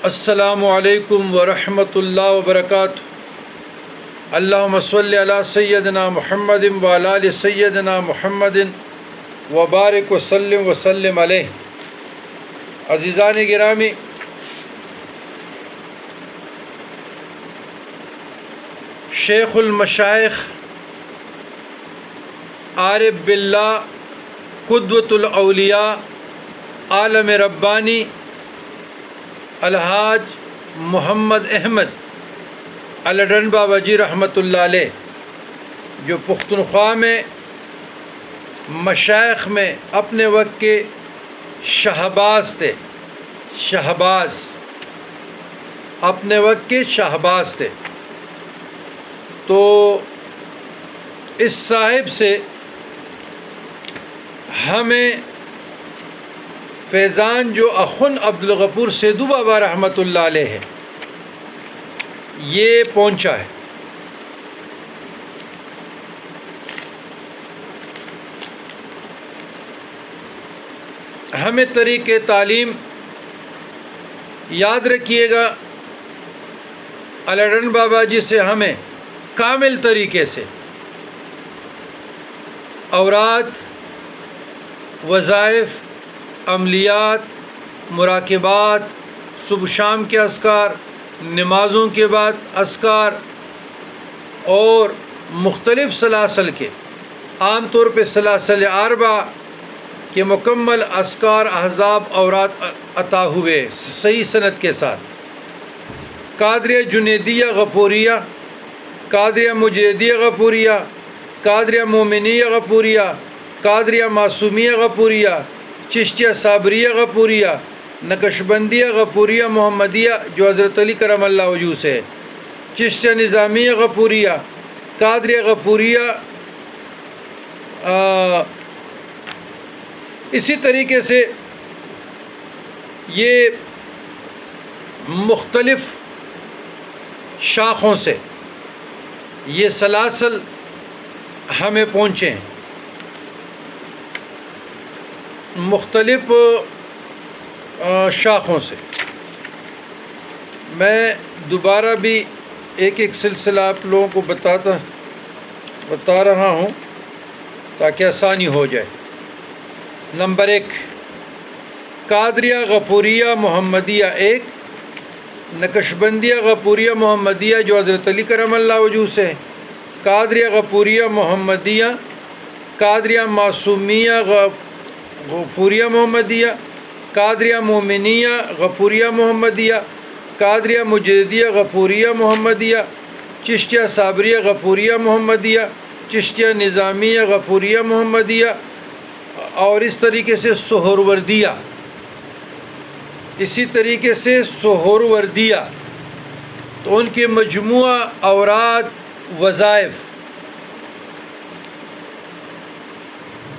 السلام علیکم ورحمۃ اللہ وبرکاتہ۔ اللہم صلی علی سیدنا محمد وعلی آل سیدنا محمد وبارک وسلم علیہ۔ عزیزان گرامی، شیخ المشائخ عارف باللہ قدوۃ الاولیاء عالم ربانی الحاج محمد احمد الڈن بابا جی رحمۃ اللہ علیہ، جو پختونخوا میں مشائخ میں اپنے وقت کے شہباز تھے، اپنے وقت کے شہباز تھے، تو اس صاحب سے ہمیں فیضان جو اخن عبدالغفور سیدو بابا رحمۃ اللہ علیہ ہے، یہ پہنچا ہے۔ ہمیں طریقِ تعلیم یاد رکھیے گا، الڈن بابا جی سے ہمیں کامل طریقے سے اوراد، وظائف، عملیات، مراقبات، صبح شام کے اذکار، نمازوں کے بعد اذکار اور مختلف سلاسل کے، عام طور پہ سلاسل اربع کے مکمل اذکار، احزاب، اوراد عطا ہوئے صحیح سند کے ساتھ۔ قادریہ جنیدیہ غفوریہ، قادریہ مجیدیہ غفوریہ، قادریہ مومنیہ غفوریہ، قادریہ معصومیہ غفوریہ، چشتیہ صابریہ غفوریہ، نقشبندیہ غفوریہ محمدیہ جو حضرت علی کرم اللہ وجہہ سے ہے، چشتیہ نظامیہ غفوریہ، قادریہ غفوریہ، اسی طریقے سے یہ مختلف شاخوں سے یہ سلاسل ہمیں پہنچے ہیں، مختلف شاخوں سے۔ میں دوبارہ بھی ایک سلسلہ آپ لوگوں کو بتا رہا ہوں تاکہ آسانی ہو جائے۔ نمبر 1، قادریہ غفوریہ محمدیہ 1، نقشبندیہ غفوریہ محمدیہ جو حضرت علی کرم اللہ وجہہ سے ہے، قادریہ غفوریہ محمدیہ، قادریہ معصومیہ غفوریہ محمدیہ، قادریہ مومنیہ غفوریہ محمدیہ، قادریہ مجیدیہ غفوریہ محمدیہ، چشتیہ صابریہ غفوریہ محمدیہ، چشتیہ نظامیہ غفوریہ محمدیہ، اور اس طریقے سے سہروردیہ، اسی طریقے سے سہروردیہ۔ تو ان کے مجموعہ اوراد، وظائف،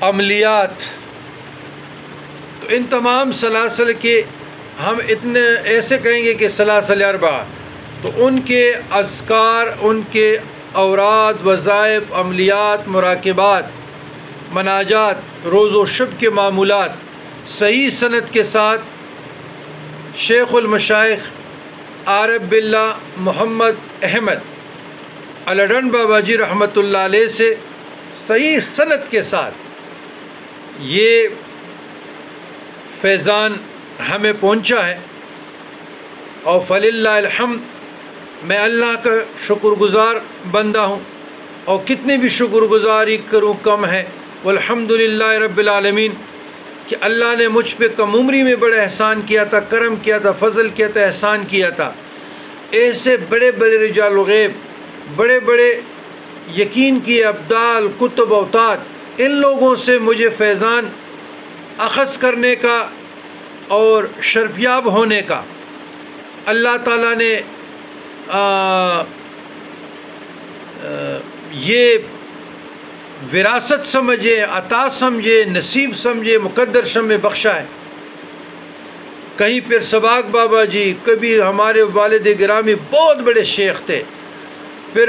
عملیات، تو ان تمام سلاسل کے ہم اتنے ایسے کہیں گے کہ سلاسل اربع، تو ان کے اذکار، ان کے اوراد، وظائف، عملیات، مراقبات، مناجات، روز و شب کے معمولات صحیح سند کے ساتھ شیخ المشائخ عارف باللہ محمد احمد الڈن بابا جی رحمۃ اللہ علیہ سے صحیح سند کے ساتھ یہ فیضان ہمیں پہنچا ہے، اور فللہ الحمد، میں اللہ کا شکر گزار بندہ ہوں، اور کتنی بھی شکر گزاری کروں کم ہے۔ والحمدللہ رب العالمین کہ اللہ نے مجھ پہ کم عمری میں بڑا احسان کیا تھا، کرم کیا تھا، فضل کیا تھا، احسان کیا تھا۔ ایسے بڑے بڑے رجال الغیب، بڑے بڑے یقین کی ابدال، کتب اوتاد، ان لوگوں سے مجھے فیضان اخذ کرنے کا اور شرفیاب ہونے کا اللہ تعالیٰ نے یہ وراثت سمجھے، عطا سمجھے، نصیب سمجھے، مقدر سمجھے بخشا ہے۔ کہیں پھر سباق بابا جی، کبھی ہمارے والد گرامی بہت بڑے شیخ تھے، پھر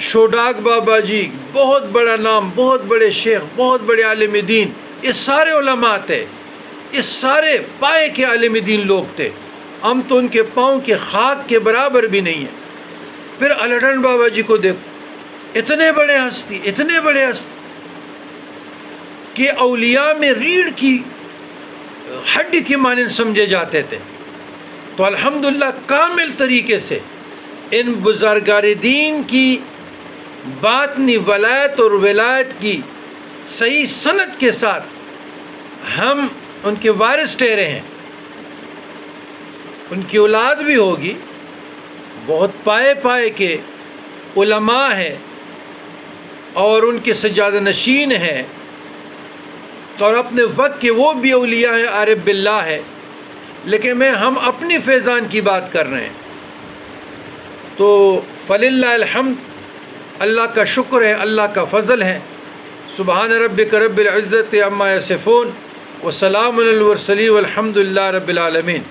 شوڈاک بابا جی بہت بڑا نام، بہت بڑے شیخ، بہت بڑے عالم دین، یہ سارے علماء تھے۔ اس سارے پائے کے عالم دین لوگ تھے، ہم تو ان کے پاؤں کے خاک کے برابر بھی نہیں ہیں۔ پھر الڈن بابا جی کو دیکھو، اتنے بڑے ہستی کہ اولیاء میں ریڑھ کی ہڈی کی مانند سمجھے جاتے تھے۔ تو الحمدللہ کامل طریقے سے ان بزرگار دین کی باطنی ولایت اور ولایت کی صحیح سند کے ساتھ ہم ان کے وارث ٹھہرے ہیں۔ ان کی اولاد بھی ہوگی، بہت پائے کے علماء ہیں اور ان کے سجادہ نشین ہیں، اور اپنے وقت کے وہ بھی اولیاء ہیں، عارف باللہ ہے، لیکن ہم اپنی فیضان کی بات کر رہے ہیں۔ تو فللہ الحمد، اللہ کا شکر ہے، اللہ کا فضل ہے۔ سبحان ربک رب العزت عما یصفون وسلام علی المرسلین والحمد للہ رب العالمین،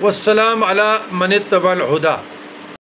والسلام علی من اتبع الہدی۔